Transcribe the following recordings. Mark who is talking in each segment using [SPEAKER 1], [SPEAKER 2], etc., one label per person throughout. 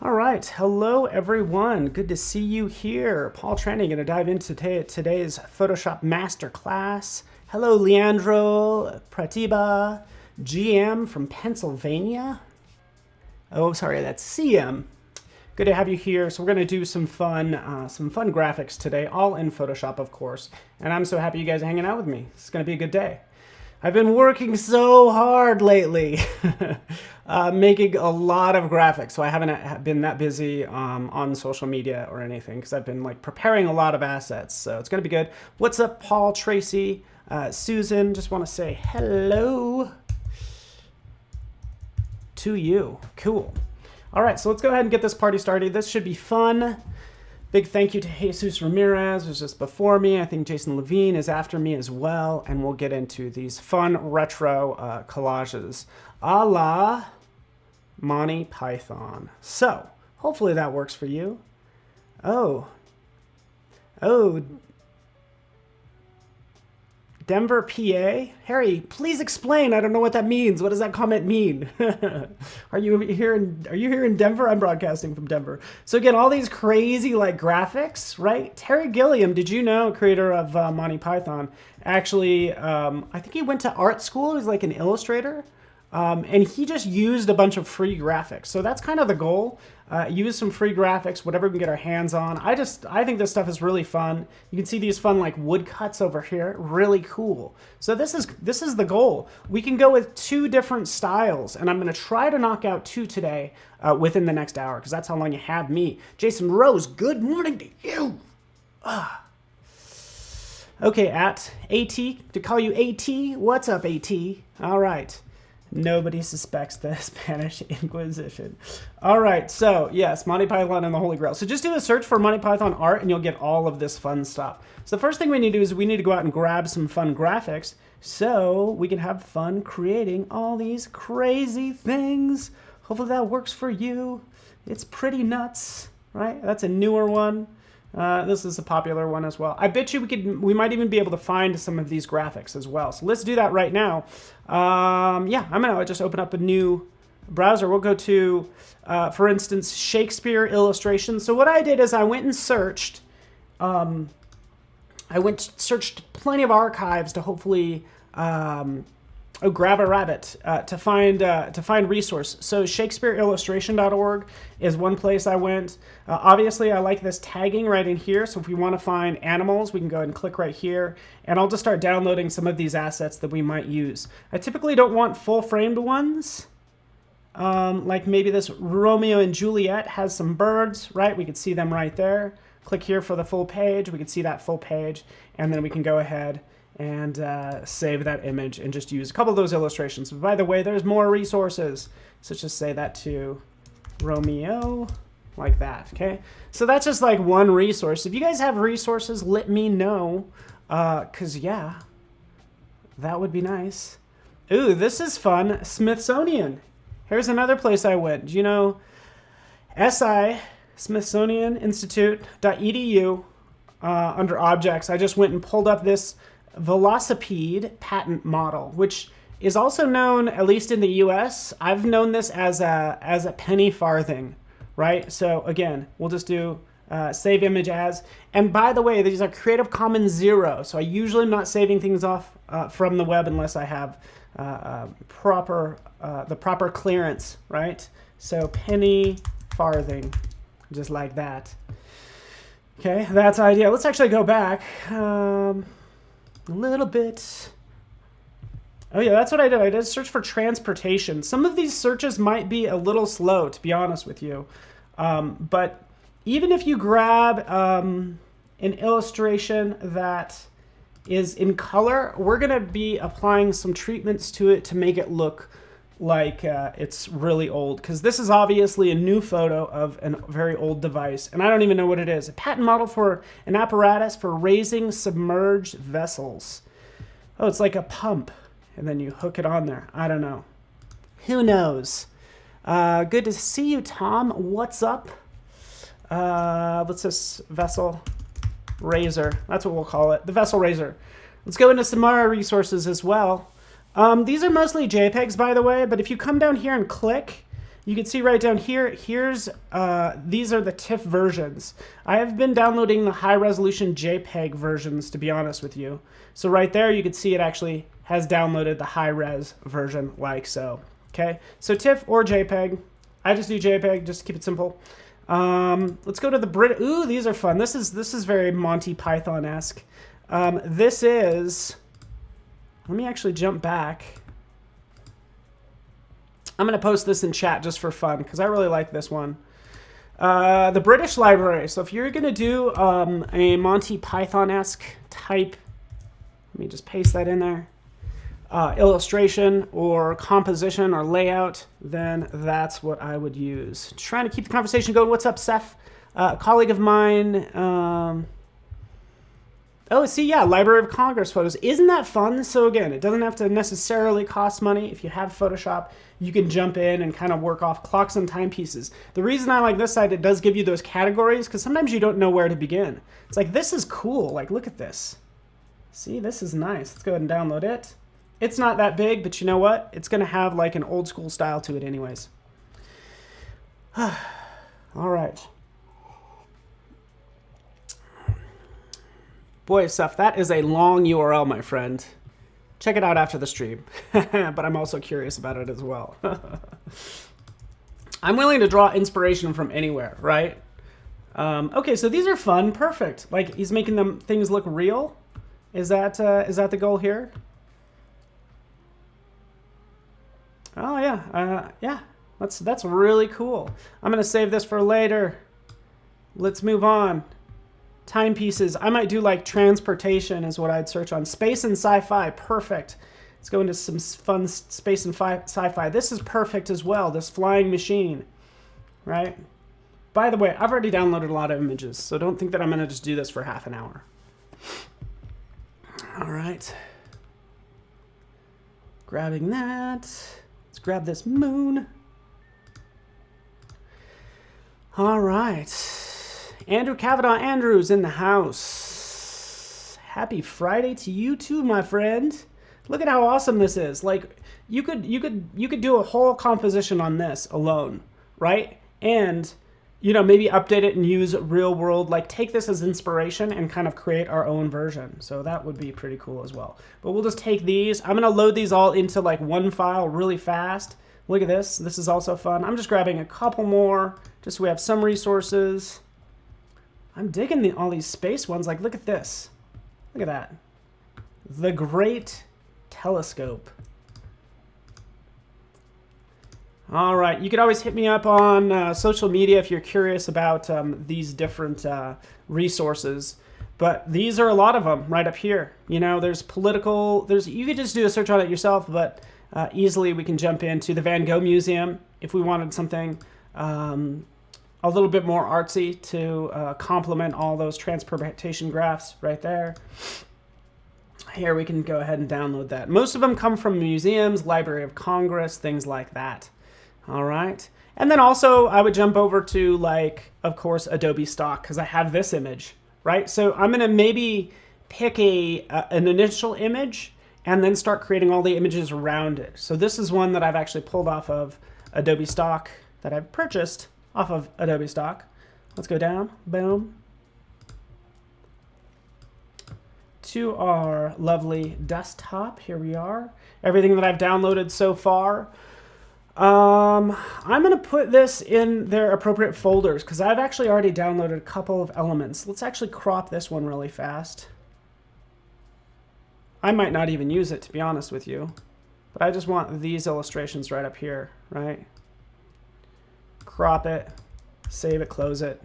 [SPEAKER 1] All right, hello everyone. Good to see you here. Paul Trani, going to dive into today's Photoshop Masterclass. Hello, Leandro Pratiba, GM from Pennsylvania. Oh, sorry, that's CM. Good to have you here. So we're going to do some fun graphics today, all in Photoshop, of course. And I'm so happy you guys are hanging out with me. It's going to be a good day. I've been working so hard lately, making a lot of graphics. So I haven't been that busy on social media or anything because I've been like preparing a lot of assets. So it's going to be good. What's up, Paul, Tracy, Susan? Just want to say hello to you. Cool. All right, so let's go ahead and get this party started. This should be fun. Big thank you to Jesus Ramirez, who's just before me. I think Jason Levine is after me as well. And we'll get into these fun retro collages a la Monty Python. So hopefully that works for you. Oh, Denver, PA. Harry, please explain. I don't know what that means. What does that comment mean? Are you here in Denver? I'm broadcasting from Denver. So again, all these crazy like graphics, right? Terry Gilliam, did you know, creator of Monty Python, actually, I think he went to art school. He's like an illustrator. And he just used a bunch of free graphics. So that's kind of the goal. Use some free graphics, whatever we can get our hands on. I think this stuff is really fun. You can see these fun like woodcuts over here. Really cool. So this is the goal. We can go with 2 different styles, and I'm going to try to knock out 2 today within the next hour, because that's how long you have me. Jason Rose, good morning to you. Okay, at AT, to call you AT. What's up, AT? All right. Nobody suspects the Spanish Inquisition. All right, so yes, Monty Python and the Holy Grail. So just do a search for Monty Python art and you'll get all of this fun stuff. So the first thing we need to do is we need to go out and grab some fun graphics so we can have fun creating all these crazy things. Hopefully that works for you. It's pretty nuts, right? That's a newer one. This is a popular one as well. I bet you we might even be able to find some of these graphics as well. So let's do that right now. Yeah, I'm gonna just open up a new browser. We'll go to, for instance, Shakespeare illustration. So what I did is I went and searched. Searched plenty of archives to hopefully grab a rabbit to find resource. So ShakespeareIllustration.org is one place I went. Obviously, I like this tagging right in here. So if we want to find animals, we can go ahead and click right here. And I'll just start downloading some of these assets that we might use. I typically don't want full framed ones. Like maybe this Romeo and Juliet has some birds, right? We could see them right there. Click here for the full page. We can see that full page. And then we can go ahead and save that image and just use a couple of those illustrations. But by the way, there's more resources. So let's just say that to Romeo, like that, okay? So that's just like one resource. If you guys have resources, let me know, because yeah, that would be nice. Ooh, this is fun. Smithsonian. Here's another place I went. You know, SI, Smithsonian Institute.edu, under objects, I just went and pulled up this velocipede patent model, which is also known, at least in the US, I've known this as a penny farthing, right? So again, we'll just do save image as. And by the way, these are Creative Commons 0. So I usually am not saving things off from the web unless I have the proper clearance, right? So penny farthing, just like that. Okay, that's ideal. Let's actually go back a little bit. Oh yeah, that's what I did. I did search for transportation. Some of these searches might be a little slow, to be honest with you. But even if you grab an illustration that is in color, we're gonna be applying some treatments to it to make it look like it's really old, because this is obviously a new photo of a very old device, and I don't even know what it is. A patent model for an apparatus for raising submerged vessels. Oh, it's like a pump, and then you hook it on there. I don't know. Who knows? Good to see you, Tom. What's up? What's this? Vessel raiser. That's what we'll call it. The vessel raiser. Let's go into some more resources as well. These are mostly JPEGs, by the way, but if you come down here and click, you can see right down here, these are the TIFF versions. I have been downloading the high resolution JPEG versions, to be honest with you. So right there, you can see it actually has downloaded the high res version like so. Okay, so TIFF or JPEG. I just do JPEG just to keep it simple. Let's go to the Brit. Ooh, these are fun. This is very Monty Python-esque. This is, let me actually jump back. I'm going to post this in chat just for fun because I really like this one. The British Library. So if you're going to do a Monty Python-esque type, let me just paste that in there, illustration or composition or layout, then that's what I would use. Trying to keep the conversation going. What's up, Seth? A colleague of mine. Oh, see, yeah, Library of Congress photos. Isn't that fun? So again, it doesn't have to necessarily cost money. If you have Photoshop, you can jump in and kind of work off clocks and timepieces. The reason I like this site, it does give you those categories because sometimes you don't know where to begin. It's like, this is cool. Like, look at this. See, this is nice. Let's go ahead and download it. It's not that big, but you know what? It's going to have like an old school style to it anyways. All right. Boy, Seth, that is a long URL, my friend. Check it out after the stream. But I'm also curious about it as well. I'm willing to draw inspiration from anywhere, right? Okay, so these are fun. Perfect. Like, he's making them things look real. Is that the goal here? Oh, yeah. Yeah, that's really cool. I'm going to save this for later. Let's move on. Timepieces. I might do like transportation is what I'd search on. Space and sci-fi. Perfect. Let's go into some fun space and sci-fi. This is perfect as well. This flying machine, right? By the way, I've already downloaded a lot of images, so don't think that I'm going to just do this for half an hour. All right. Grabbing that. Let's grab this moon. All right. Andrew Cavanaugh Andrews in the house. Happy Friday to you too, my friend. Look at how awesome this is. Like, you could do a whole composition on this alone, right? And, you know, maybe update it and use real world, like take this as inspiration and kind of create our own version. So that would be pretty cool as well. But we'll just take these. I'm going to load these all into like one file really fast. Look at this. This is also fun. I'm just grabbing a couple more just so we have some resources. I'm digging all these space ones. Like, look at this. Look at that. The Great Telescope. All right. You could always hit me up on social media if you're curious about these different resources. But these are a lot of them right up here. You know, there's political. You could just do a search on it yourself, but easily we can jump into the Van Gogh Museum if we wanted something a little bit more artsy to complement all those transportation graphs right there. Here we can go ahead and download that. Most of them come from museums, Library of Congress, things like that. All right. And then also I would jump over to, like, of course, Adobe Stock because I have this image, right? So I'm going to maybe pick an initial image and then start creating all the images around it. So this is one that I've actually pulled off of Adobe Stock that I've purchased off of Adobe Stock. Let's go down, boom, to our lovely desktop. Here we are. Everything that I've downloaded so far. I'm gonna put this in their appropriate folders because I've actually already downloaded a couple of elements. Let's actually crop this one really fast. I might not even use it, to be honest with you, but I just want these illustrations right up here, right? Crop it, save it, close it.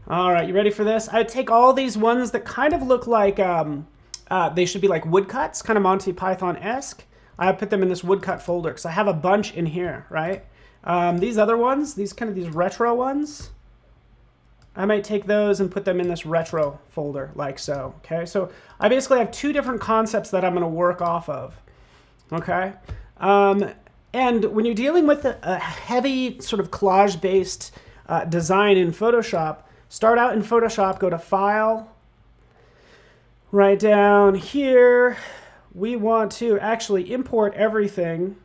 [SPEAKER 1] All right, you ready for this? I take all these ones that kind of look like they should be like woodcuts, kind of Monty Python-esque. I put them in this woodcut folder because I have a bunch in here, right? These other ones, these retro ones, I might take those and put them in this retro folder like so, okay? So I basically have two different concepts that I'm gonna work off of, okay? And when you're dealing with a heavy sort of collage-based design in Photoshop, start out in Photoshop, go to File, right down here. We want to actually import everything.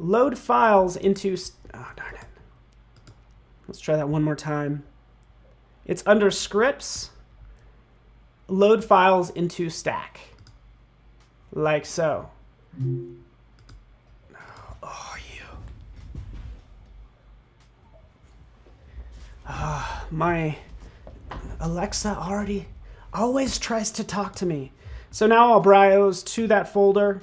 [SPEAKER 1] load files into, oh, darn it. Let's try that one more time. It's under scripts, load files into stack, like so. Oh, you. My Alexa always tries to talk to me. So now I'll browse to that folder,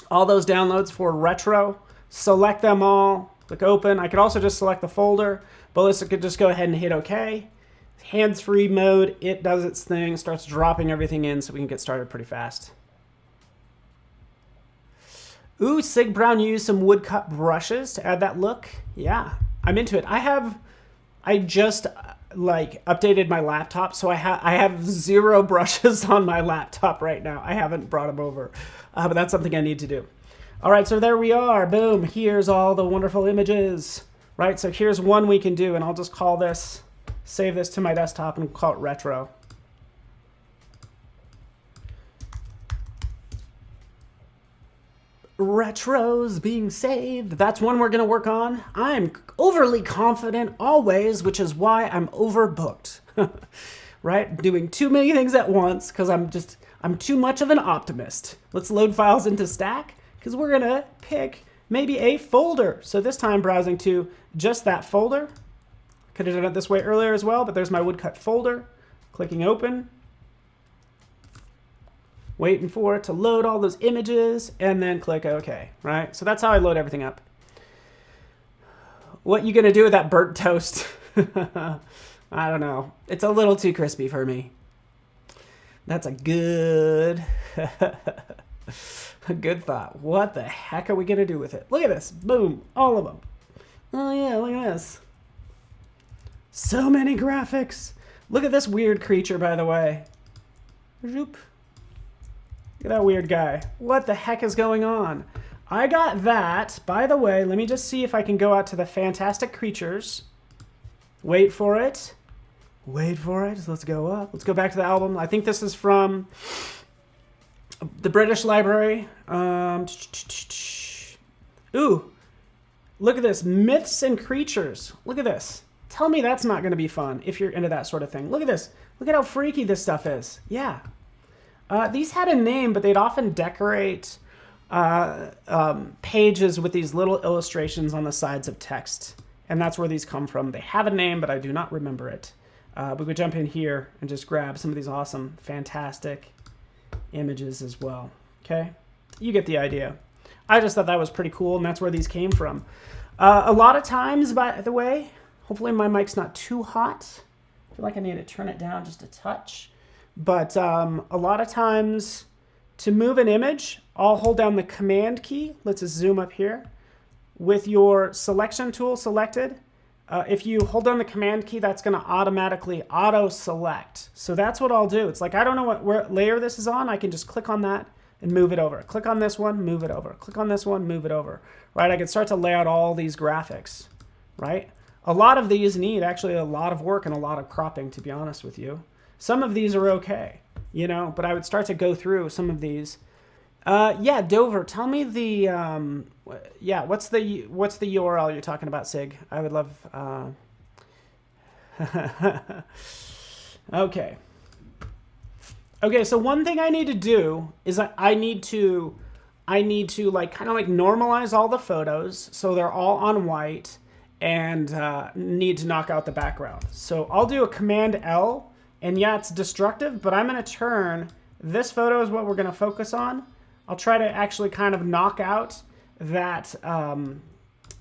[SPEAKER 1] all those downloads for retro, select them all, click open. I could also just select the folder, but let's just go ahead and hit OK. Hands-free mode, it does its thing, starts dropping everything in so we can get started pretty fast. Ooh, Sig Brown used some woodcut brushes to add that look. Yeah, I'm into it. I just like updated my laptop, so I have 0 brushes on my laptop right now. I haven't brought them over, but that's something I need to do. All right, so there we are. Boom. Here's all the wonderful images. Right, so here's one we can do, and I'll just call this, save this to my desktop, and call it retro. Retro's being saved. That's one we're going to work on. I'm overly confident always, which is why I'm overbooked. Right? Doing too many things at once because I'm too much of an optimist. Let's load files into stack because we're going to pick maybe a folder. So this time browsing to just that folder. Could have done it this way earlier as well, but there's my woodcut folder. Clicking open. Waiting for it to load all those images, and then click OK, right? So that's how I load everything up. What you gonna do with that burnt toast? I don't know. It's a little too crispy for me. That's a good, a good thought. What the heck are we gonna do with it? Look at this, boom, all of them. Oh yeah, look at this. So many graphics. Look at this weird creature, by the way. Zoop. Look at that weird guy. What the heck is going on? I got that. By the way, let me just see if I can go out to the fantastic creatures. Wait for it. Wait for it. Let's go up. Let's go back to the album. I think this is from the British Library. Ooh, look at this. Myths and creatures. Look at this. Tell me that's not going to be fun if you're into that sort of thing. Look at this. Look at how freaky this stuff is. Yeah. These had a name, but they'd often decorate pages with these little illustrations on the sides of text. And that's where these come from. They have a name, but I do not remember it. We could jump in here and just grab some of these awesome, fantastic images as well. Okay? You get the idea. I just thought that was pretty cool, and that's where these came from. A lot of times, by the way, hopefully my mic's not too hot. I feel like I need to turn it down just a touch. But a lot of times, to move an image, I'll hold down the Command key. Let's just zoom up here. With your selection tool selected, if you hold down the Command key, that's going to automatically auto-select. So that's what I'll do. It's like, I don't know what layer this is on. I can just click on that and move it over. Click on this one, move it over. Click on this one, move it over. Right? I can start to lay out all these graphics. Right? A lot of these need actually a lot of work and a lot of cropping, to be honest with you. Some of these are okay, you know, but I would start to go through some of these. Yeah, Dover, tell me the, what's the URL you're talking about, Sig? I would love, okay. Okay, so one thing I need to do is I need to like kind of like normalize all the photos so they're all on white and need to knock out the background. So I'll do a Command L. And yeah, it's destructive, but I'm going to turn, this photo is what we're going to focus on. I'll try to actually kind of knock out that,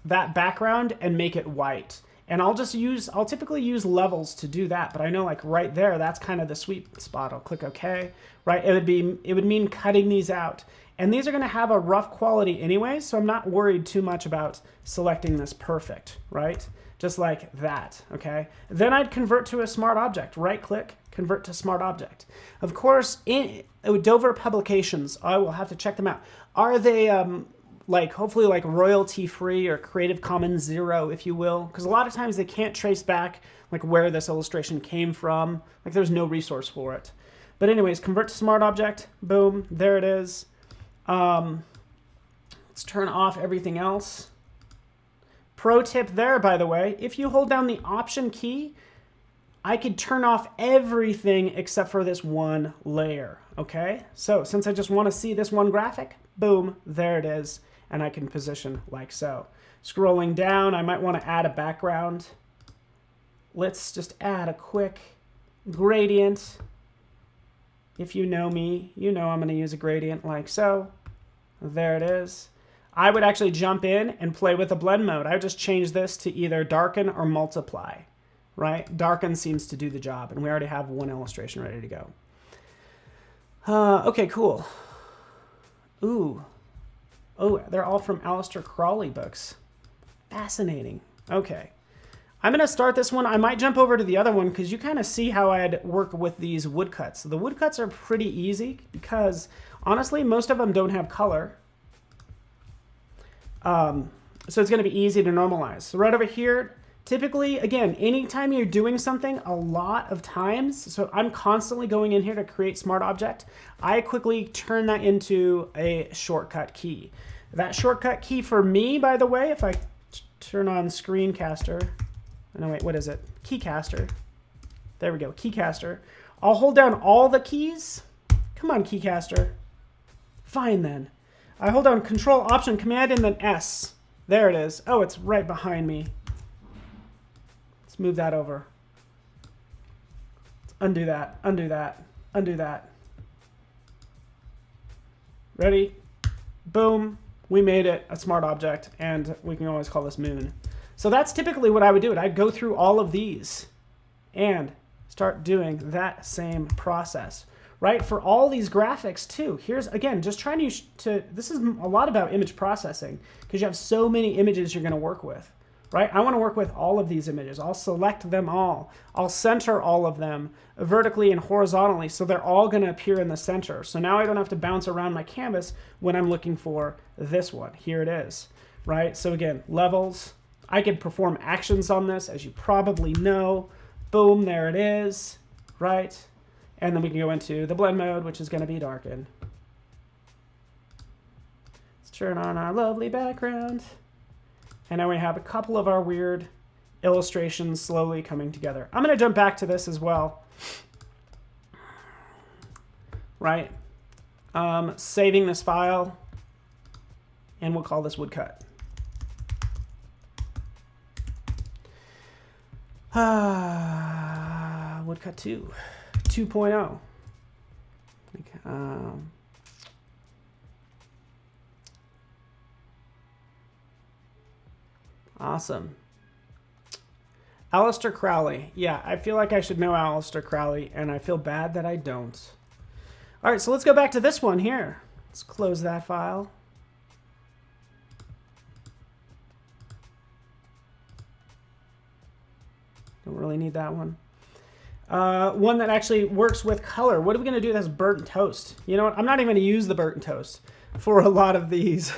[SPEAKER 1] that background and make it white. And I'll typically use levels to do that, but I know like right there, that's kind of the sweet spot. I'll click OK, right? It would mean cutting these out. And these are going to have a rough quality anyway, so I'm not worried too much about selecting this perfect, right? Just like that, okay? Then I'd convert to a smart object. Right-click, convert to smart object. Of course, in Dover Publications, I will have to check them out. Are they like hopefully like royalty-free or Creative Commons 0, if you will? Because a lot of times they can't trace back like where this illustration came from. Like there's no resource for it. But anyways, convert to smart object. Boom, there it is. Let's Let's turn off everything else. Pro tip there, by the way, if you hold down the Option key, I could turn off everything except for this one layer, okay? So since I just want to see this one graphic, boom, there it is, and I can position like so. Scrolling down, I might want to add a background. Let's just add a quick gradient. If you know me, you know I'm going to use a gradient like so. There it is. I would actually jump in and play with the blend mode. I would just change this to either darken or multiply, right? Darken seems to do the job, and we already have one illustration ready to go. Okay, cool. Ooh. Oh, they're all from Aleister Crowley books. Fascinating. Okay. I'm going to start this one. I might jump over to the other one because you kind of see how I'd work with these woodcuts. The woodcuts are pretty easy because, honestly, most of them don't have color. So it's going to be easy to normalize. So right over here, typically, again, anytime you're doing something a lot of times, so I'm constantly going in here to create smart object, I quickly turn that into a shortcut key. That shortcut key for me, by the way, if I turn on Screencaster, no wait, what is it? Keycaster. There we go, Keycaster. I'll hold down all the keys. Come on, Keycaster. Fine then. I hold down Control, Option, Command, and then S. There it is. Oh, it's right behind me. Let's move that over. Let's undo that, undo that, undo that. Ready? Boom. We made it a smart object, and we can always call this moon. So that's typically what I would do. I'd go through all of these and start doing that same process. Right, for all these graphics too. Here's, again, just trying to this is a lot about image processing because you have so many images you're gonna work with, right? I wanna work with all of these images. I'll select them all. I'll center all of them vertically and horizontally so they're all gonna appear in the center. So now I don't have to bounce around my canvas when I'm looking for this one. Here it is, right? So again, levels. I can perform actions on this, as you probably know. Boom, there it is, right? And then we can go into the blend mode, which is going to be darken. Let's turn on our lovely background. And now we have a couple of our weird illustrations slowly coming together. I'm going to jump back to this as well. Right? Saving this file. And we'll call this woodcut. Woodcut 2. 2.0. Awesome. Aleister Crowley. Yeah, I feel like I should know Aleister Crowley, and I feel bad that I don't. All right, so let's go back to this one here. Let's close that file. Don't really need that one. One that actually works with color. What are we going to do that's burnt toast? You know what? I'm not even going to use the burnt toast for a lot of these.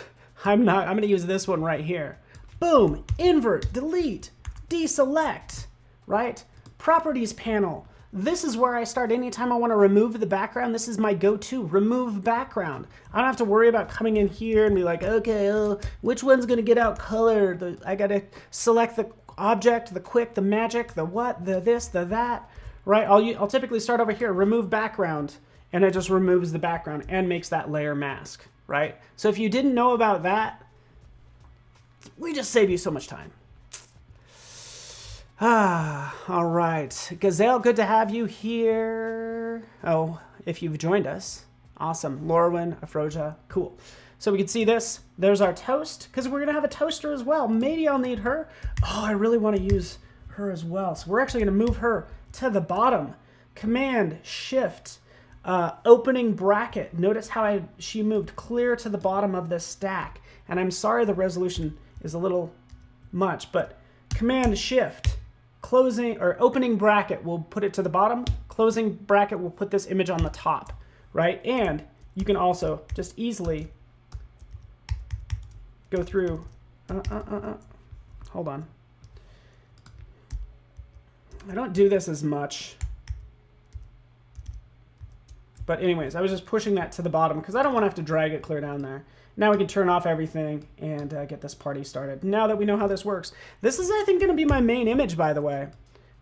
[SPEAKER 1] I'm going to use this one right here. Boom, invert, delete, deselect, right? Properties panel. This is where I start anytime I want to remove the background. This is my go-to, remove background. I don't have to worry about coming in here and be like, okay, which one's going to get out color? I got to select the object, the quick, the magic, the what, the this, the that. Right, I'll typically start over here, remove background, and it just removes the background and makes that layer mask, right? So if you didn't know about that, we just save you so much time. All right. Gazelle, good to have you here. Oh, if you've joined us. Awesome. Lorwyn, Afroja, cool. So we can see this. There's our toast, because we're going to have a toaster as well. Maybe I'll need her. Oh, I really want to use her as well. So we're actually going to move her to the bottom. Command Shift opening bracket. Notice how she moved clear to the bottom of this stack. And I'm sorry the resolution is a little much, but Command Shift closing or opening bracket will put it to the bottom. Closing bracket will put this image on the top, right? And you can also just easily go through. Hold on. I don't do this as much. But anyways, I was just pushing that to the bottom because I don't want to have to drag it clear down there. Now we can turn off everything and get this party started. Now that we know how this works. This is, I think, going to be my main image, by the way.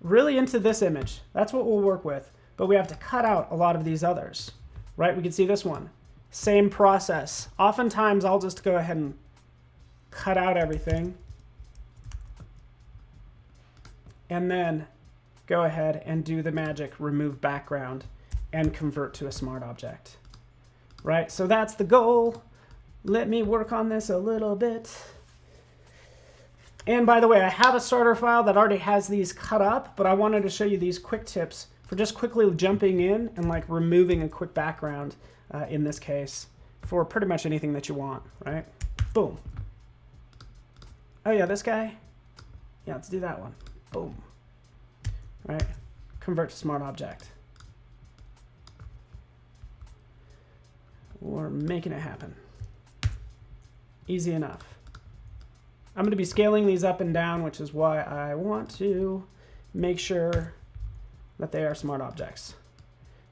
[SPEAKER 1] Really into this image. That's what we'll work with. But we have to cut out a lot of these others, right? We can see this one. Same process. Oftentimes, I'll just go ahead and cut out everything. And then go ahead and do the magic, remove background, and convert to a smart object, right? So that's the goal. Let me work on this a little bit. And by the way, I have a starter file that already has these cut up, but I wanted to show you these quick tips for just quickly jumping in and like removing a quick background in this case for pretty much anything that you want, right? Boom. Oh yeah, this guy. Yeah, let's do that one. Boom. Right? Convert to smart object. We're making it happen. Easy enough. I'm going to be scaling these up and down, which is why I want to make sure that they are smart objects.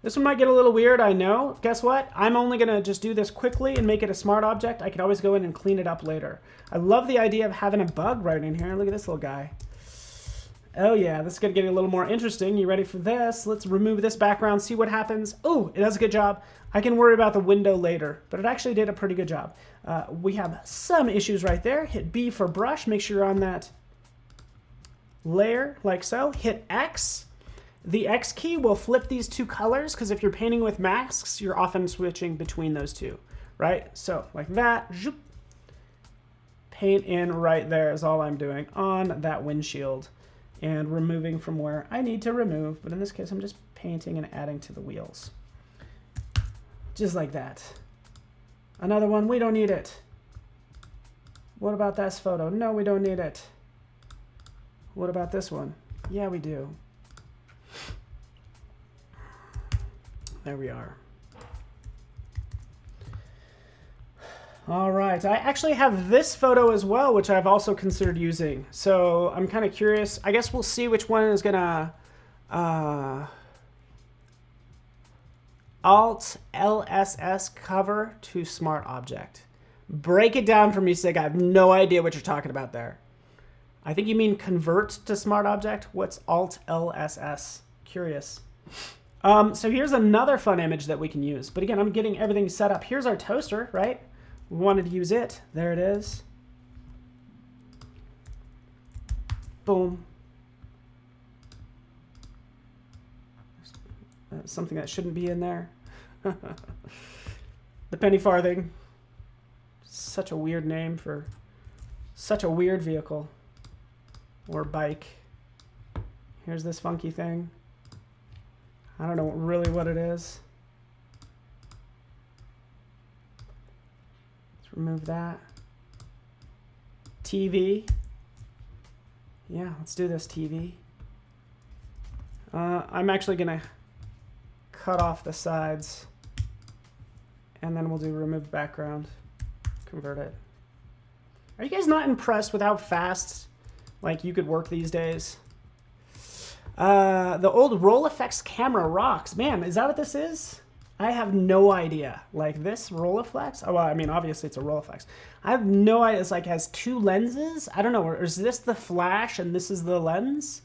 [SPEAKER 1] This one might get a little weird, I know. Guess what? I'm only going to just do this quickly and make it a smart object. I can always go in and clean it up later. I love the idea of having a bug right in here. Look at this little guy. Oh yeah, this is going to get a little more interesting. You ready for this? Let's remove this background, see what happens. Oh, it does a good job. I can worry about the window later, but it actually did a pretty good job. We have some issues right there. Hit B for brush. Make sure you're on that layer like so. Hit X. The X key will flip these two colors because if you're painting with masks, you're often switching between those two, right? So like that. Zoop. Paint in right there is all I'm doing on that windshield and removing from where I need to remove. But in this case, I'm just painting and adding to the wheels. Just like that. Another one, we don't need it. What about this photo? No, we don't need it. What about this one? Yeah, we do. There we are. All right, I actually have this photo as well, which I've also considered using. So I'm kind of curious. I guess we'll see which one is gonna Alt LSS cover to smart object. Break it down for me, Sig. I have no idea what you're talking about there. I think you mean convert to smart object. What's Alt LSS? Curious. So here's another fun image that we can use. But again, I'm getting everything set up. Here's our toaster, right? We wanted to use it. There it is. Boom. Something that shouldn't be in there. The penny farthing. Such a weird name for such a weird vehicle or bike. Here's this funky thing. I don't know really what it is. Let's remove that. TV. Yeah, let's do this, TV. I'm actually going to cut off the sides and then we'll do remove background, convert it. Are you guys not impressed with how fast like you could work these days? The old roll effects camera rocks. Man, is that what this is? I have no idea. Like this roll effects? Oh, well, I mean, obviously it's a roll effects. I have no idea. It's like has two lenses. I don't know. Or is this the flash and this is the lens?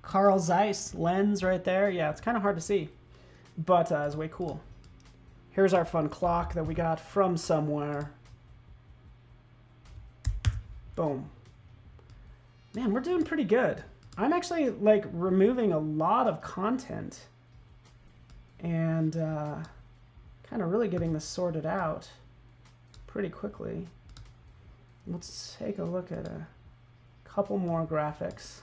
[SPEAKER 1] Carl Zeiss lens right there. Yeah, it's kind of hard to see, but it's way cool. Here's our fun clock that we got from somewhere. Boom. Man, we're doing pretty good. I'm actually like removing a lot of content and kind of really getting this sorted out pretty quickly. Let's take a look at a couple more graphics.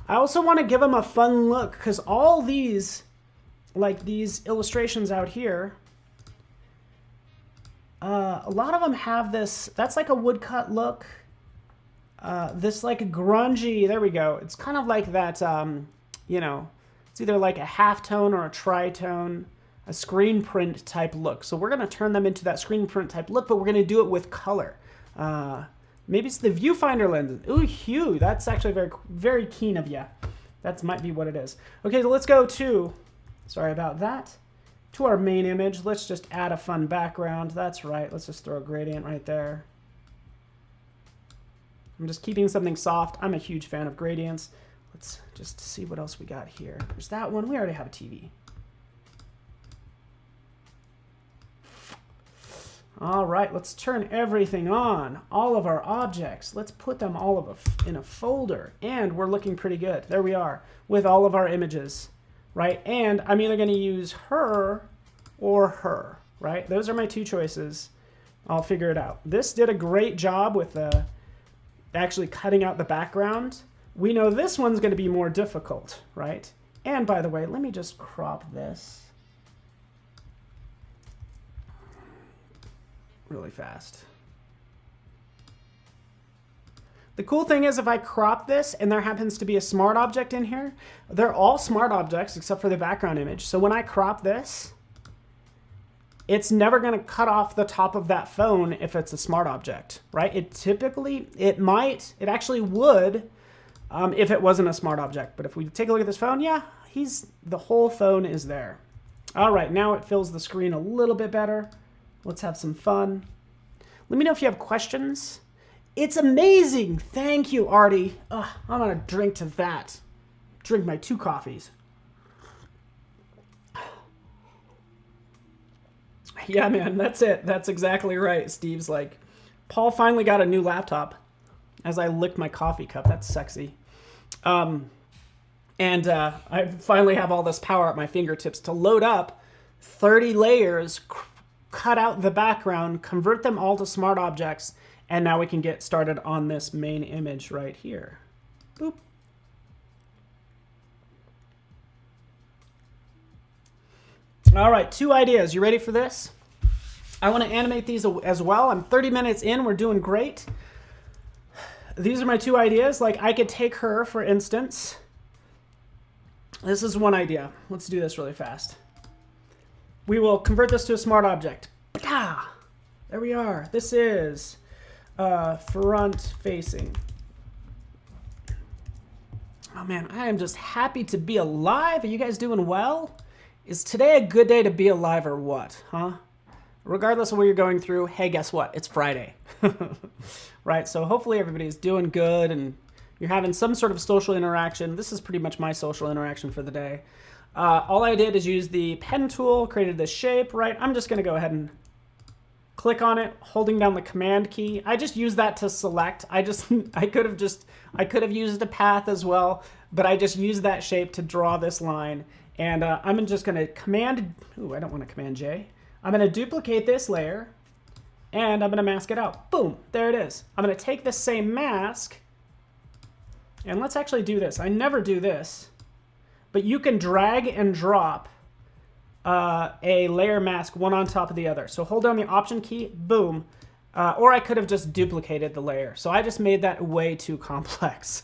[SPEAKER 1] I also want to give them a fun look because all these, like these illustrations out here, a lot of them have this, that's like a woodcut look. This like a grungy, there we go. It's kind of like that, you know, it's either like a halftone or a tritone, a screen print type look. So we're going to turn them into that screen print type look, but we're going to do it with color. Maybe it's the viewfinder lens. Ooh, Hugh, that's actually very, very keen of you. That might be what it is. Okay, so let's go to, sorry about that, to our main image. Let's just add a fun background. That's right. Let's just throw a gradient right there. I'm just keeping something soft. I'm a huge fan of gradients. Let's just see what else we got here. There's that one. We already have a TV. All right, let's turn everything on. All of our objects. Let's put them all in a folder. And we're looking pretty good. There we are with all of our images, right? And I'm either going to use her or her, right? Those are my two choices. I'll figure it out. This did a great job with actually cutting out the background. We know this one's going to be more difficult, right? And by the way, let me just crop this really fast. The cool thing is if I crop this and there happens to be a smart object in here, they're all smart objects except for the background image. So when I crop this, it's never going to cut off the top of that phone if it's a smart object, right? It actually would if it wasn't a smart object. But if we take a look at this phone, yeah, the whole phone is there. All right, now it fills the screen a little bit better. Let's have some fun. Let me know if you have questions. It's amazing. Thank you, Artie. I'm going to drink to that. Drink my 2 coffees. Yeah, man, that's it. That's exactly right. Steve's like, Paul finally got a new laptop as I licked my coffee cup. That's sexy. I finally have all this power at my fingertips to load up 30 layers, cut out the background, convert them all to smart objects, and now we can get started on this main image right here. Boop. All right, 2 ideas. You ready for this? I want to animate these as well. I'm 30 minutes in. We're doing great. These are my 2 ideas. Like I could take her, for instance. This is one idea. Let's do this really fast. We will convert this to a smart object. There we are. This is front facing. Oh man, I am just happy to be alive. Are you guys doing well? Is today a good day to be alive or what, huh? Regardless of what you're going through, hey, guess what? It's Friday, right? So hopefully everybody's doing good and you're having some sort of social interaction. This is pretty much my social interaction for the day. All I did is use the pen tool, created this shape, right? I'm just gonna go ahead and click on it, holding down the command key. I just use that to select. I could have used a path as well, but I just used that shape to draw this line. And I'm just gonna I don't want to command J. I'm gonna duplicate this layer and I'm gonna mask it out. Boom, there it is. I'm gonna take the same mask and let's actually do this. I never do this, but you can drag and drop a layer mask one on top of the other. So hold down the Option key, boom. Or I could have just duplicated the layer. So I just made that way too complex.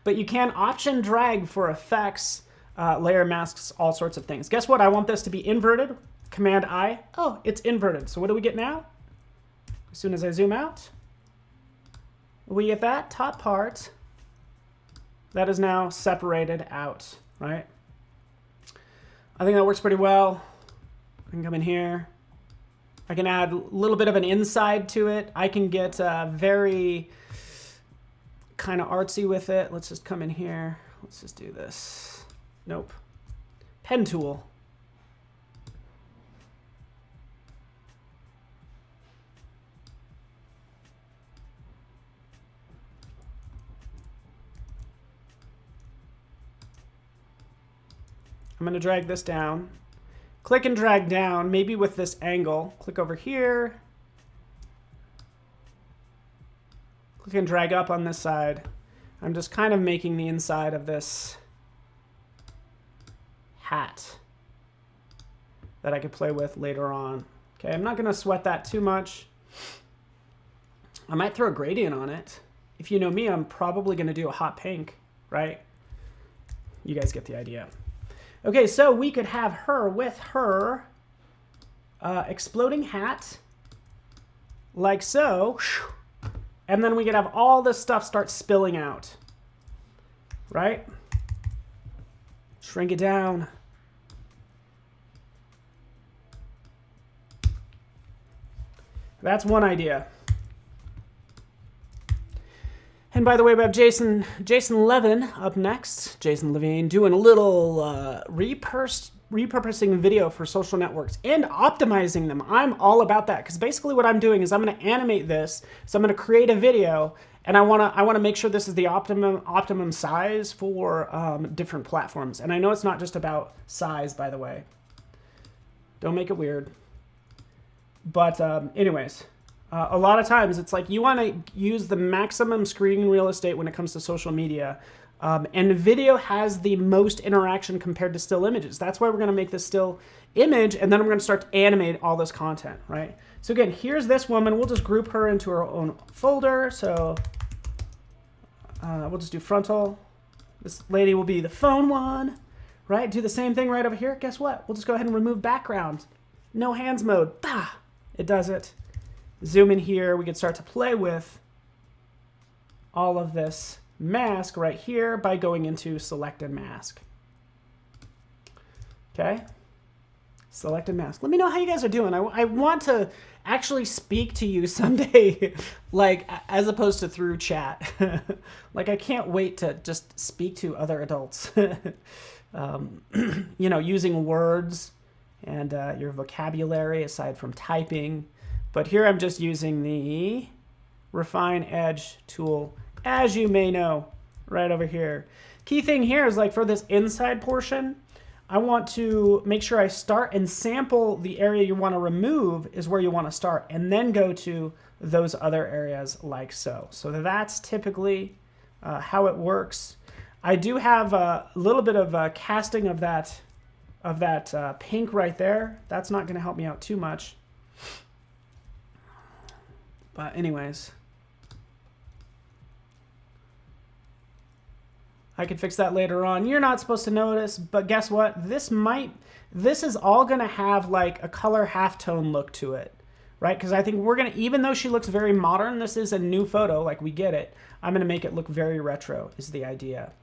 [SPEAKER 1] But you can Option drag for effects, layer masks, all sorts of things. Guess what? I want this to be inverted. Command I. Oh, it's inverted. So what do we get now? As soon as I zoom out, we get that top part that is now separated out, right? I think that works pretty well. I can come in here. I can add a little bit of an inside to it. I can get very kind of artsy with it. Let's just come in here. Let's just do this. Nope. Pen tool. I'm going to drag this down. Click and drag down, maybe with this angle. Click over here. Click and drag up on this side. I'm just kind of making the inside of this hat that I could play with later on. Okay, I'm not going to sweat that too much. I might throw a gradient on it. If you know me, I'm probably going to do a hot pink, right? You guys get the idea. Okay, so we could have her with her exploding hat, like so, and then we could have all this stuff start spilling out, right? Shrink it down. That's one idea. And by the way, we have Jason Levin up next. Jason Levine doing a little repurposing video for social networks and optimizing them. I'm all about that because basically what I'm doing is I'm going to animate this. So I'm going to create a video, and I want to make sure this is the optimum size for different platforms. And I know it's not just about size, by the way. Don't make it weird. But anyways. A lot of times it's like you want to use the maximum screen real estate when it comes to social media. And video has the most interaction compared to still images. That's why we're going to make this still image, and then we're going to start to animate all this content, right? So again, here's this woman. We'll just group her into her own folder. So we'll just do frontal. This lady will be the phone one, right? Do the same thing right over here. Guess what? We'll just go ahead and remove background. No hands mode. It does it. Zoom in here, we can start to play with all of this mask right here by going into selected mask. Okay, selected mask. Let me know how you guys are doing. I want to actually speak to you someday, like as opposed to through chat. Like I can't wait to just speak to other adults. You know, using words and your vocabulary aside from typing. But here I'm just using the Refine Edge tool, as you may know, right over here. Key thing here is like for this inside portion, I want to make sure I start and sample the area you want to remove is where you want to start, and then go to those other areas like so. So that's typically how it works. I do have a little bit of casting of that pink right there. That's not going to help me out too much. But anyways, I can fix that later on. You're not supposed to notice, but guess what? This is all gonna have like a color halftone look to it, right? Because I think we're gonna, even though she looks very modern, this is a new photo, like we get it. I'm gonna make it look very retro is the idea.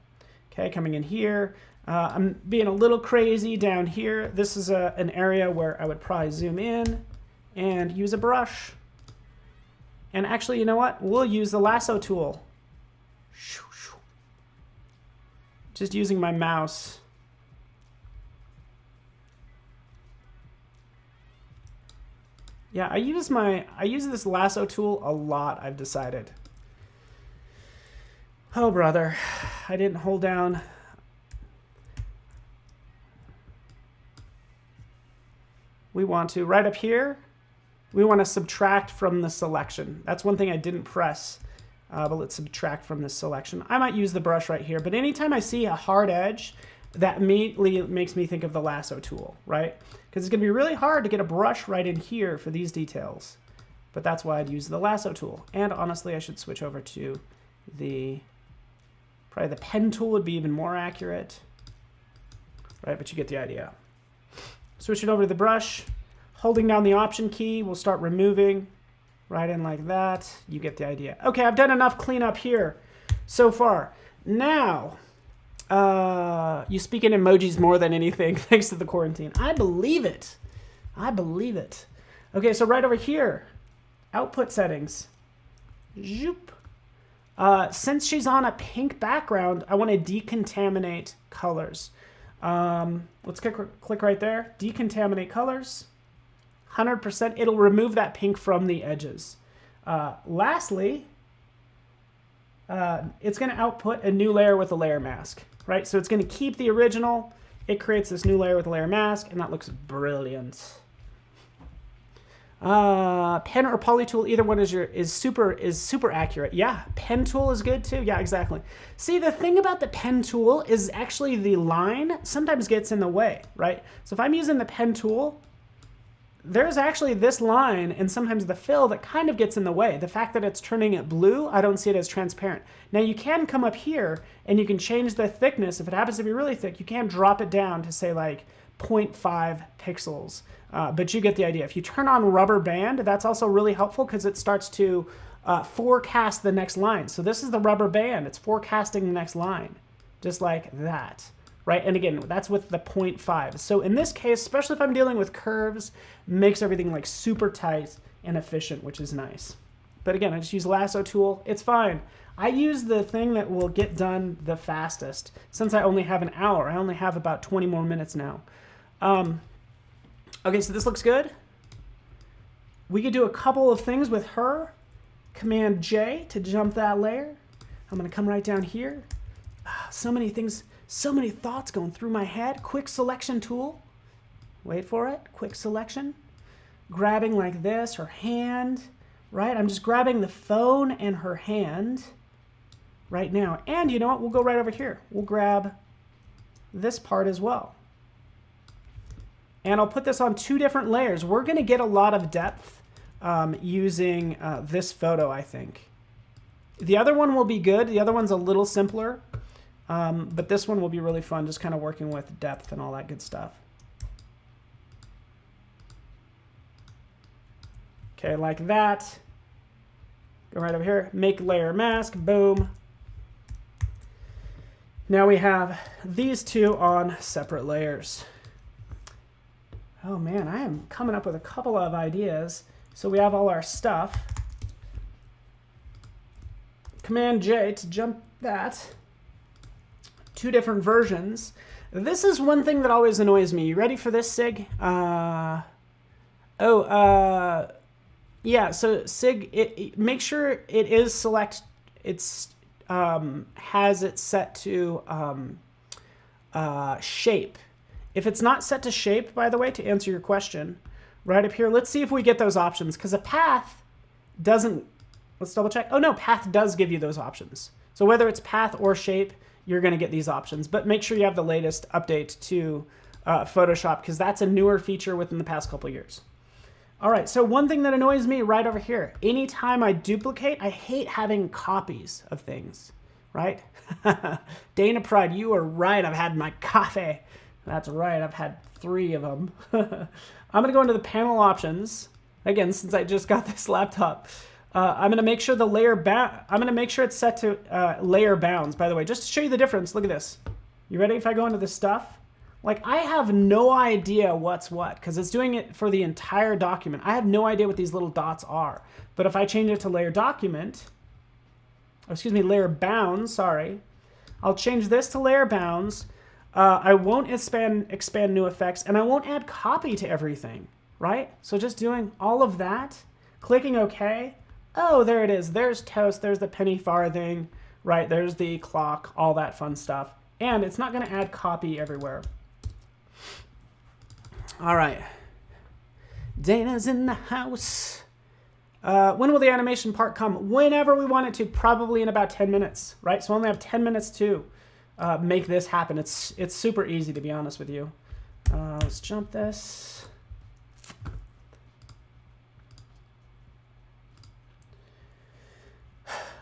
[SPEAKER 1] Okay, coming in here. I'm being a little crazy down here. This is an area where I would probably zoom in and use a brush. And actually, you know what? We'll use the lasso tool. Just using my mouse. Yeah, I use this lasso tool a lot, I've decided. Oh, brother. I didn't hold down. We want to, right up here, we want to subtract from the selection. That's one thing I didn't press, but let's subtract from this selection. I might use the brush right here, but anytime I see a hard edge, that immediately makes me think of the lasso tool, right? Because it's going to be really hard to get a brush right in here for these details. But that's why I'd use the lasso tool. And honestly, I should switch over to probably the pen tool would be even more accurate, right? But you get the idea. Switch it over to the brush. Holding down the Option key, we'll start removing right in like that. You get the idea. Okay, I've done enough cleanup here so far. Now, you speak in emojis more than anything thanks to the quarantine. I believe it. I believe it. Okay, so right over here, output settings. Zoop. Since she's on a pink background, I want to decontaminate colors. Let's click right there. Decontaminate colors. 100%, it'll remove that pink from the edges. Lastly, it's going to output a new layer with a layer mask, right? So it's going to keep the original. It creates this new layer with a layer mask, and that looks brilliant. Pen or poly tool, either one is super accurate. Yeah, pen tool is good too. Yeah, exactly. See, the thing about the pen tool is actually the line sometimes gets in the way, right? So if I'm using the pen tool, there's actually this line and sometimes the fill that kind of gets in the way. The fact that it's turning it blue, I don't see it as transparent. Now you can come up here and you can change the thickness. If it happens to be really thick, you can drop it down to say like 0.5 pixels. But you get the idea. If you turn on rubber band, that's also really helpful because it starts to forecast the next line. So this is the rubber band. It's forecasting the next line, just like that. right? And again, that's with the 0.5. So in this case, especially if I'm dealing with curves, makes everything like super tight and efficient, which is nice. But again, I just use lasso tool. It's fine. I use the thing that will get done the fastest. Since I only have an hour, I only have about 20 more minutes now. Okay, so this looks good. We could do a couple of things with her. Command J to jump that layer. I'm gonna come right down here. So many things, so many thoughts going through my head. Quick selection tool. Wait for it, quick selection. Grabbing like this, her hand, right? I'm just grabbing the phone and her hand right now. And you know what, we'll go right over here. We'll grab this part as well. And I'll put this on 2 different layers. We're gonna get a lot of depth using this photo, I think. The other one will be good. The other one's a little simpler, but this one will be really fun, just kind of working with depth and all that good stuff. Okay, like that. Go right over here, make layer mask, boom. Now we have these 2 on separate layers. Oh man, I am coming up with a couple of ideas. So we have all our stuff. Command J to jump that. 2 different versions. This is one thing that always annoys me. You ready for this, Sig? Yeah, so Sig, make sure it is select, has it set to shape. If it's not set to shape, by the way, to answer your question, right up here, let's see if we get those options, because a path doesn't, let's double check. Oh no, path does give you those options. So whether it's path or shape, you're gonna get these options, but make sure you have the latest update to Photoshop, because that's a newer feature within the past couple of years. All right, so one thing that annoys me right over here, anytime I duplicate, I hate having copies of things, right? Dana Pride, you are right, I've had my coffee. That's right, I've had 3 of them. I'm gonna go into the panel options. Again, since I just got this laptop, I'm gonna make sure the layer I'm gonna make sure it's set to layer bounds, by the way, just to show you the difference. Look at this. You ready if I go into this stuff? Like, I have no idea what's what, because it's doing it for the entire document. I have no idea what these little dots are. But if I change it to layer document, oh, excuse me, layer bounds, sorry. I'll change this to layer bounds. I won't expand new effects, and I won't add copy to everything, right? So just doing all of that, clicking OK. Oh, there it is. There's toast. There's the penny farthing, right? There's the clock, all that fun stuff. And it's not going to add copy everywhere. All right. Dana's in the house. When will the animation part come? Whenever we want it to, probably in about 10 minutes, right? So I only have 10 minutes to make this happen. It's super easy, to be honest with you. Let's jump this.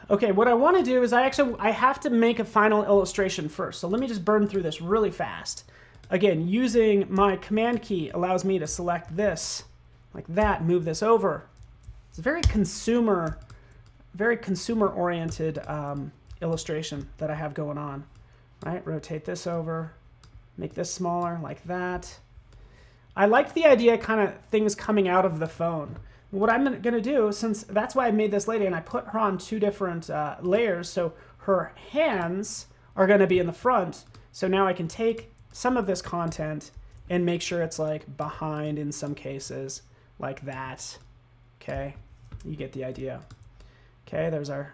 [SPEAKER 1] Okay, what I want to do is I have to make a final illustration first. So let me just burn through this really fast. Again, using my command key allows me to select this like that, move this over. It's a very consumer oriented illustration that I have going on. Right, rotate this over, make this smaller like that. I like the idea kind of things coming out of the phone. What I'm gonna do, since that's why I made this lady and I put her on 2 different layers, so her hands are gonna be in the front. So now I can take some of this content and make sure it's like behind in some cases, like that. Okay, you get the idea. Okay, there's our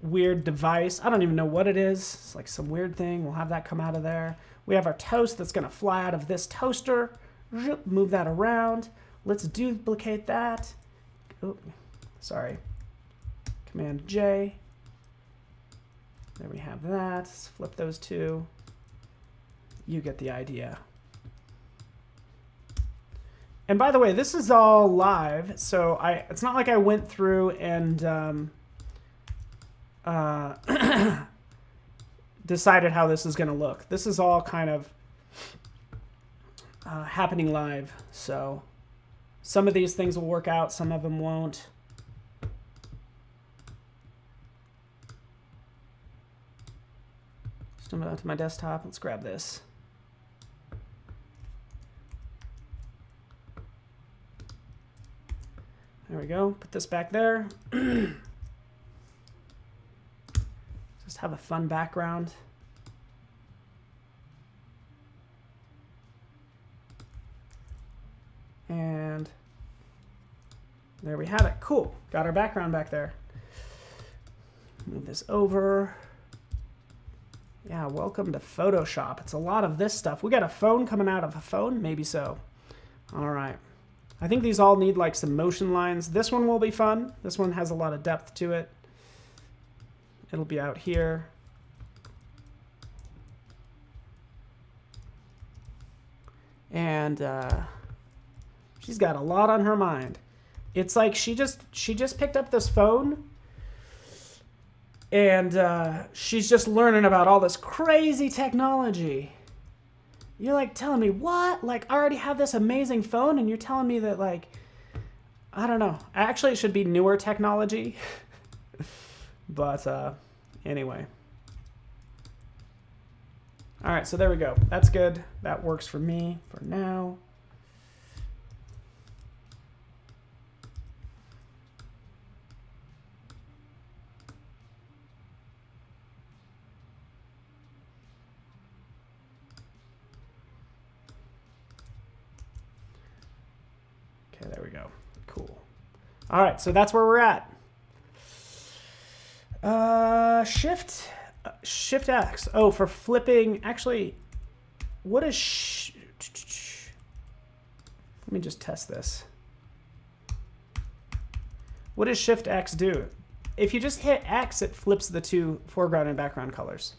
[SPEAKER 1] weird device. I don't even know what it is. It's like some weird thing. We'll have that come out of there. We have our toast that's gonna fly out of this toaster. Move that around. Let's duplicate that. Oh, sorry. Command J. There we have that. Let's flip those 2. You get the idea. And by the way, this is all live, so it's not like I went through and decided how this is going to look. This is all kind of happening live, so some of these things will work out, some of them won't. Just move out to my desktop. Let's grab this. we go. Put this back there. Just have a fun background. And there we have it. Cool. Got our background back there. Move this over. Yeah, welcome to Photoshop. It's a lot of this stuff. We got a phone coming out of a phone? Maybe so. All right. I think these all need like some motion lines. This one will be fun. This one has a lot of depth to it. It'll be out here. And she's got a lot on her mind. It's like she just picked up this phone and she's just learning about all this crazy technology. You're like telling me, what? Like, I already have this amazing phone and you're telling me that, like, I don't know. Actually, it should be newer technology. But anyway. All right, so there we go. That's good. That works for me for now. Okay, there we go. Cool. All right, so that's where we're at. Shift X. Oh, for flipping. Actually, what is... Let me just test this. What does Shift X do? If you just hit X, it flips the two foreground and background colors.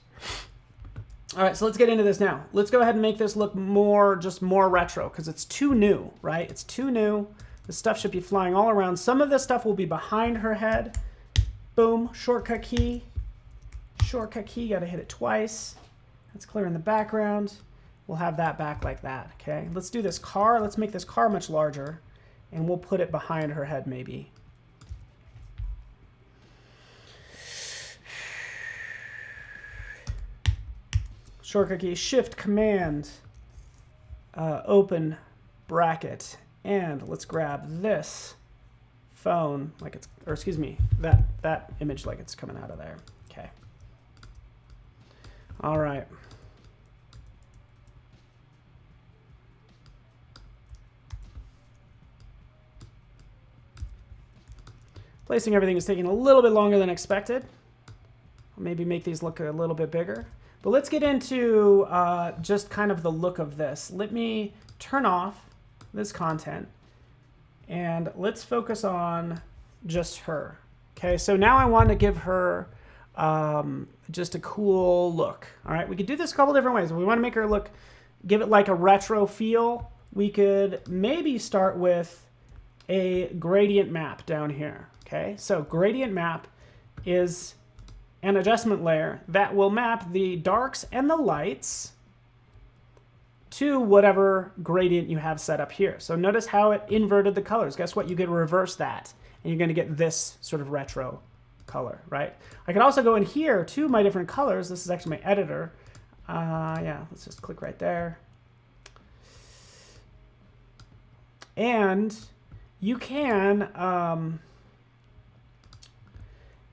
[SPEAKER 1] All right, so let's get into this now. Let's go ahead and make this look more, just more retro, because it's too new, right? It's too new. The stuff should be flying all around. Some of this stuff will be behind her head. Boom, shortcut key. Shortcut key, gotta hit it twice. That's clearing the background. We'll have that back like that, okay? Let's do this car. Let's make this car much larger, and we'll put it behind her head maybe. Shortcut key, Shift, Command, open bracket, and let's grab this phone like it's, or excuse me, that image like it's coming out of there. Okay. All right. Placing everything is taking a little bit longer than expected. I'll maybe make these look a little bit bigger. But let's get into just kind of the look of this. Let me turn off this content and let's focus on just her. Okay, so now I want to give her just a cool look. All right, we could do this a couple different ways. If we want to make her look, give it like a retro feel, we could maybe start with a gradient map down here. Okay, so gradient map is an adjustment layer that will map the darks and the lights to whatever gradient you have set up here. So notice how it inverted the colors. Guess what? You could reverse that, and you're going to get this sort of retro color, right? I can also go in here to my different colors. This is actually my editor. Yeah, let's just click right there. And you can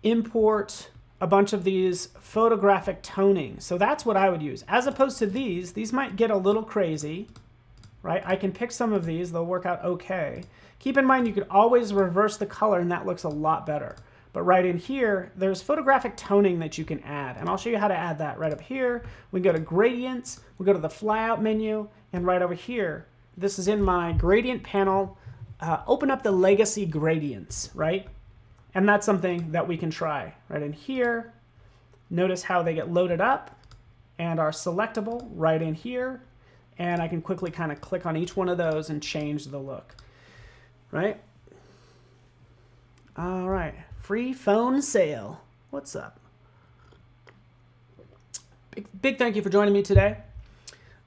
[SPEAKER 1] import a bunch of these photographic toning. So that's what I would use. As opposed to these might get a little crazy, right? I can pick some of these, they'll work out okay. Keep in mind you could always reverse the color and that looks a lot better. But right in here, there's photographic toning that you can add. And I'll show you how to add that right up here. We go to gradients, we go to the flyout menu, and right over here, this is in my gradient panel. Open up the legacy gradients, right? And that's something that we can try right in here. Notice how they get loaded up and are selectable right in here. And I can quickly kind of click on each one of those and change the look, right? All right, free phone sale. What's up? Big thank you for joining me today.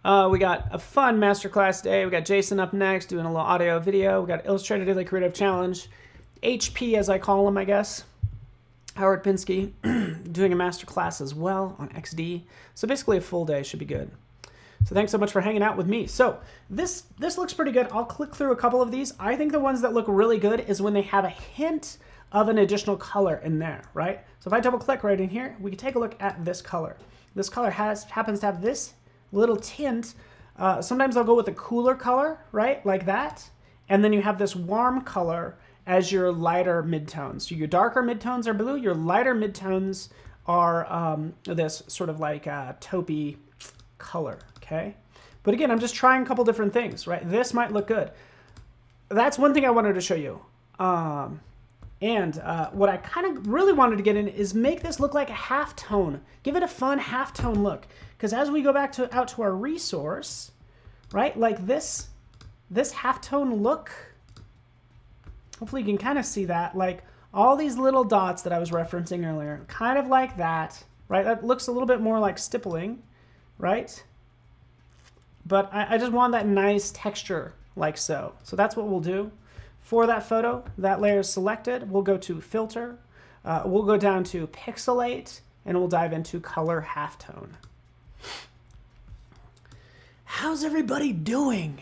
[SPEAKER 1] We got a fun masterclass day. We got Jason up next doing a little audio video. We got Illustrator Daily Creative Challenge. HP, as I call him, I guess. Howard Pinsky doing a masterclass as well on XD. So basically a full day should be good. So thanks so much for hanging out with me. So this looks pretty good. I'll click through a couple of these. I think the ones that look really good is when they have a hint of an additional color in there, right? So if I double click right in here, we can take a look at this color. This color happens to have this little tint. Sometimes I'll go with a cooler color, right? Like that. And then you have this warm color as your lighter midtones. So your darker midtones are blue, your lighter midtones are this sort of like taupey color, okay? But again, I'm just trying a couple different things, right? This might look good. That's one thing I wanted to show you. What I kind of really wanted to get in is make this look like a halftone. Give it a fun halftone look. Because as we go back out to our resource, right, like this halftone look, hopefully you can kind of see that, like all these little dots that I was referencing earlier, kind of like that, right? That looks a little bit more like stippling, right? But I just want that nice texture like so. So that's what we'll do. For that photo, that layer is selected. We'll go to Filter. We'll go down to Pixelate, and we'll dive into Color Halftone. How's everybody doing?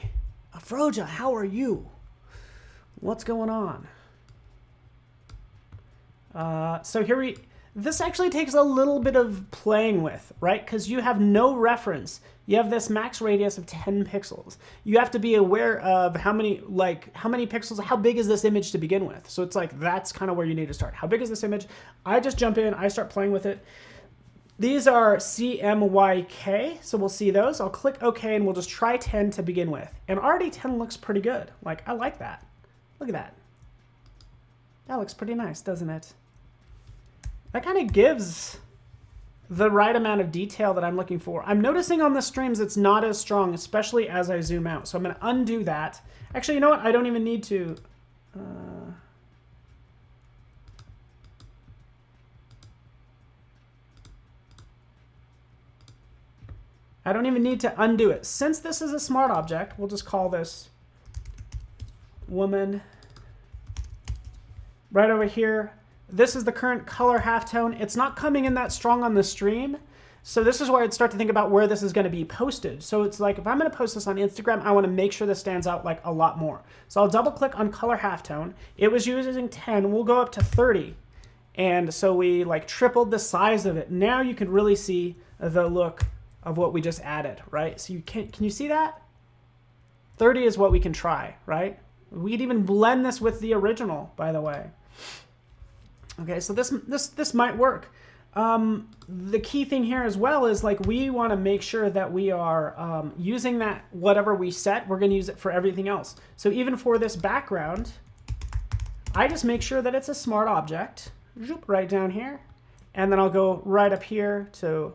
[SPEAKER 1] Afroja, how are you? What's going on? So here this actually takes a little bit of playing with, right? Because you have no reference. You have this max radius of 10 pixels. You have to be aware of how many pixels, how big is this image to begin with? So it's like, that's kind of where you need to start. How big is this image? I just jump in, I start playing with it. These are CMYK, so we'll see those. I'll click OK, and we'll just try 10 to begin with. And already 10 looks pretty good. Like, I like that. Look at that. That looks pretty nice, doesn't it? That kind of gives the right amount of detail that I'm looking for. I'm noticing on the streams it's not as strong, especially as I zoom out. So I'm going to undo that. Actually, you know what? I don't even need to. I don't even need to undo it. Since this is a smart object, we'll just call this woman. Right over here. This is the current color halftone. It's not coming in that strong on the stream. So this is where I'd start to think about where this is going to be posted. So it's like, if I'm going to post this on Instagram, I want to make sure this stands out like a lot more. So I'll double click on color halftone. It was using 10. We'll go up to 30. And so we like tripled the size of it. Now you can really see the look of what we just added, right? So can you see that? 30 is what we can try, right? We could even blend this with the original, by the way. Okay, so this might work. The key thing here as well is like we want to make sure that we are using that whatever we set, we're going to use it for everything else. So even for this background, I just make sure that it's a smart object. Right down here. And then I'll go right up here to,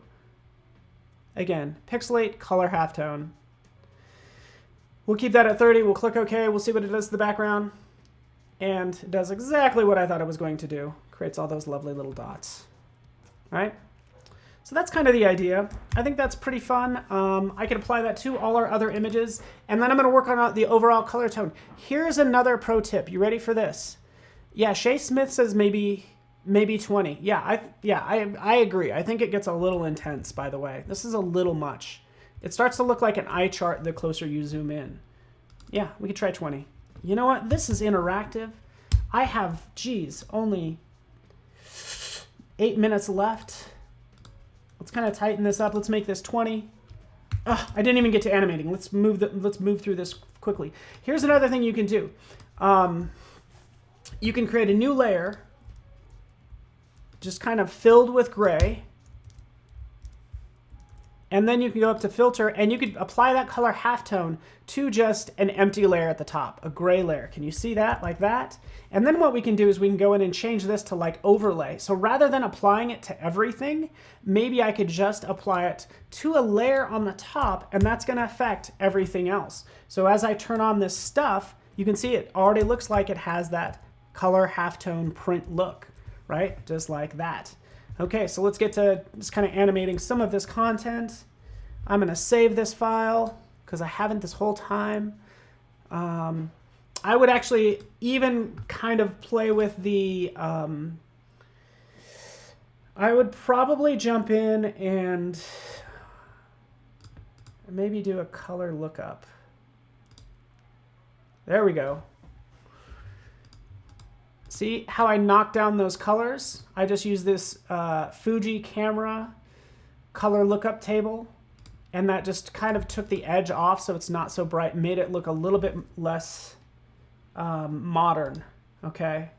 [SPEAKER 1] again, pixelate, color halftone. We'll keep that at 30. We'll click OK. We'll see what it does to the background. And it does exactly what I thought it was going to do. Creates all those lovely little dots. All right? So that's kind of the idea. I think that's pretty fun. I can apply that to all our other images. And then I'm going to work on the overall color tone. Here's another pro tip. You ready for this? Yeah, Shay Smith says maybe 20. Yeah, I agree. I think it gets a little intense, by the way. This is a little much. It starts to look like an eye chart the closer you zoom in. Yeah, we could try 20. You know what? This is interactive. I have, only 8 minutes left. Let's kind of tighten this up. Let's make this 20. I didn't even get to animating. Let's move through this quickly. Here's another thing you can do. You can create a new layer, just kind of filled with gray. And then you can go up to filter and you could apply that color halftone to just an empty layer at the top, a gray layer. Can you see that like that? And then what we can do is we can go in and change this to like overlay. So rather than applying it to everything, maybe I could just apply it to a layer on the top and that's going to affect everything else. So as I turn on this stuff, you can see it already looks like it has that color halftone print look, right? Just like that. Okay, so let's get to just kind of animating some of this content. I'm going to save this file because I haven't this whole time. I would actually even kind of play with the, I would probably jump in and Maybe do a color lookup. There we go. See how I knocked down those colors? I just used this Fuji camera color lookup table, and that just kind of took the edge off so it's not so bright, made it look a little bit less modern, okay?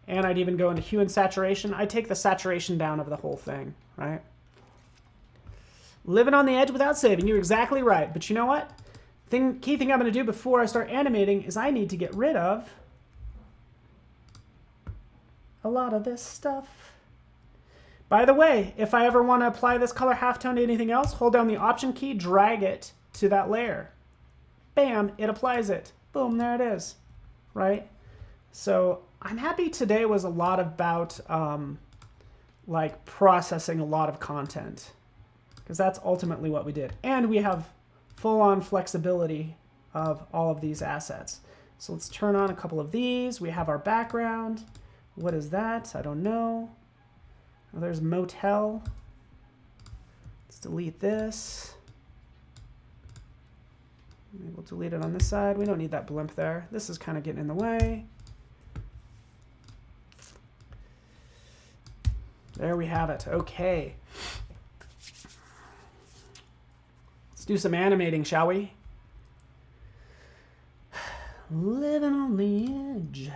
[SPEAKER 1] And I'd even go into hue and saturation. I take the saturation down of the whole thing, right? Living on the edge without saving. You're exactly right. But you know what? Key thing I'm going to do before I start animating is I need to get rid of a lot of this stuff. By the way, if I ever want to apply this color halftone to anything else, hold down the Option key, drag it to that layer. Bam, it applies it. Boom, there it is, right? So I'm happy today was a lot about like processing a lot of content, because that's ultimately what we did. And we have full-on flexibility of all of these assets. So let's turn on a couple of these. We have our background. What is that? I don't know. Oh, there's motel. Let's delete this. Maybe we'll delete it on this side. We don't need that blimp there. This is kind of getting in the way. There we have it. Okay. Let's do some animating, shall we? Living on the edge.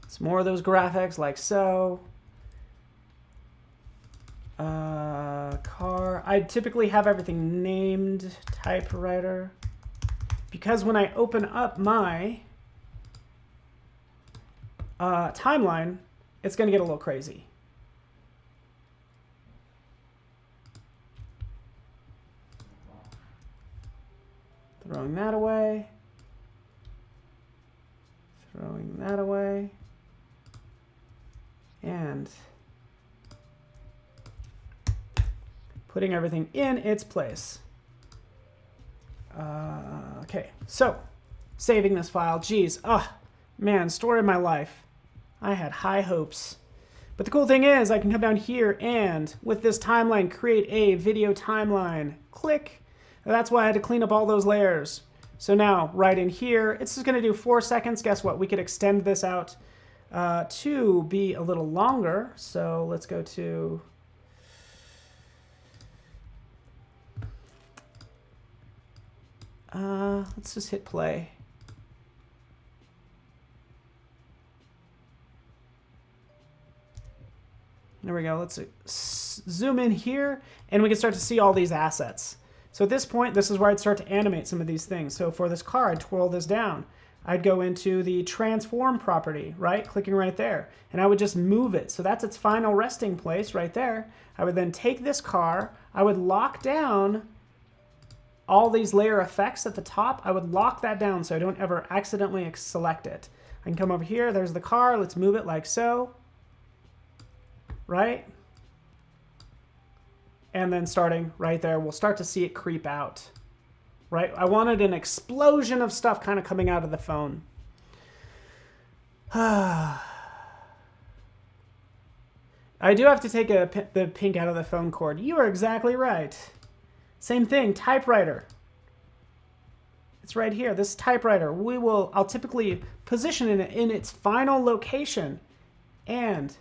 [SPEAKER 1] Some more of those graphics like so. Car. I typically have everything named typewriter, because when I open up my timeline, it's going to get a little crazy. Throwing that away. Throwing that away. And putting everything in its place. Okay, so saving this file. Geez, man, story of my life. I had high hopes. But the cool thing is I can come down here and with this timeline create a video timeline. Click. That's why I had to clean up all those layers. So now right in here, it's just going to do 4 seconds. Guess what? We could extend this out to be a little longer. So let's go to let's just hit play. There we go. Let's zoom in here, and we can start to see all these assets. So at this point, this is where I'd start to animate some of these things. So for this car, I'd twirl this down. I'd go into the transform property, right? Clicking right there. And I would just move it. So that's its final resting place right there. I would then take this car. I would lock down all these layer effects at the top. I would lock that down so I don't ever accidentally select it. I can come over here. There's the car. Let's move it like so. Right? And then starting right there, we'll start to see it creep out. Right? I wanted an explosion of stuff kind of coming out of the phone. I do have to take the pink out of the phone cord. You are exactly right. Same thing, typewriter. It's right here, this typewriter. I'll typically position it in its final location and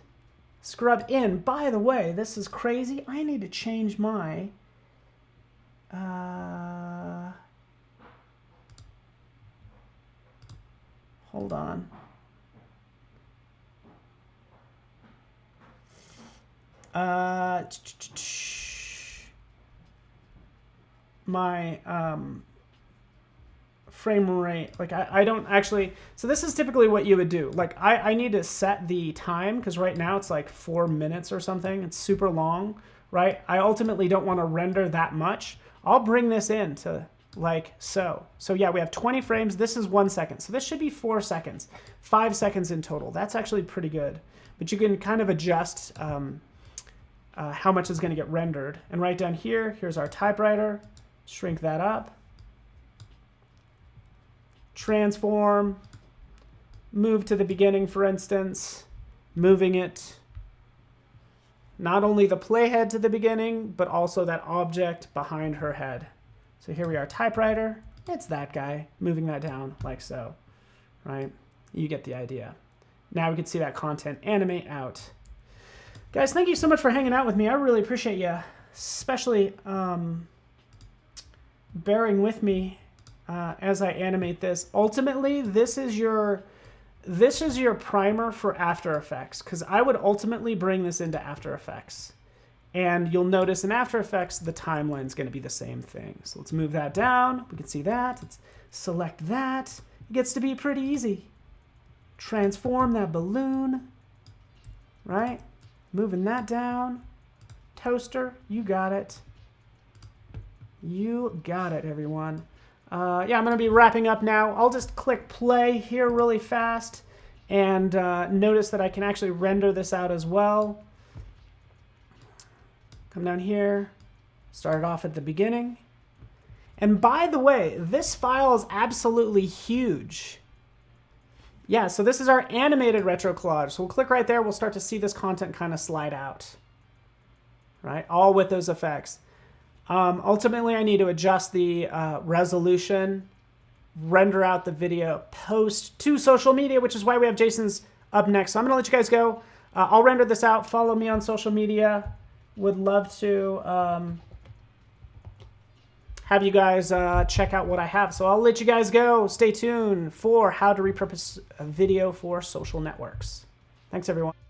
[SPEAKER 1] scrub in. By the way, this is crazy. I need to change my hold on. My frame rate, like I don't actually, so this is typically what you would do. Like I need to set the time, because right now it's like 4 minutes or something. It's super long, right? I ultimately don't want to render that much. I'll bring this in to like so. So yeah, we have 20 frames. This is 1 second. So this should be 4 seconds, 5 seconds in total. That's actually pretty good. But you can kind of adjust how much is going to get rendered. And right down here, here's our typewriter. Shrink that up. Transform. Move to the beginning, for instance. Moving it Not only the playhead to the beginning, but also that object behind her head. So here we are, typewriter. It's that guy, moving that down like so, right? You get the idea. Now we can see that content animate out. Guys, thank you so much for hanging out with me. I really appreciate you, especially bearing with me as I animate this. Ultimately, this is your primer for After Effects, because I would ultimately bring this into After Effects. And you'll notice in After Effects, the timeline is going to be the same thing. So let's move that down. We can see that. Let's select that. It gets to be pretty easy. Transform that balloon, right? Moving that down. Toaster, you got it. You got it, everyone. Yeah, I'm going to be wrapping up now. I'll just click play here really fast and notice that I can actually render this out as well. Come down here, start it off at the beginning. And by the way, this file is absolutely huge. Yeah, so this is our animated retro collage. So we'll click right there. We'll start to see this content kind of slide out, right? All with those effects. Ultimately, I need to adjust the resolution, render out the video, post to social media, which is why we have Jason's up next. So I'm going to let you guys go. I'll render this out. Follow me on social media. Would love to have you guys check out what I have. So I'll let you guys go. Stay tuned for how to repurpose a video for social networks. Thanks, everyone.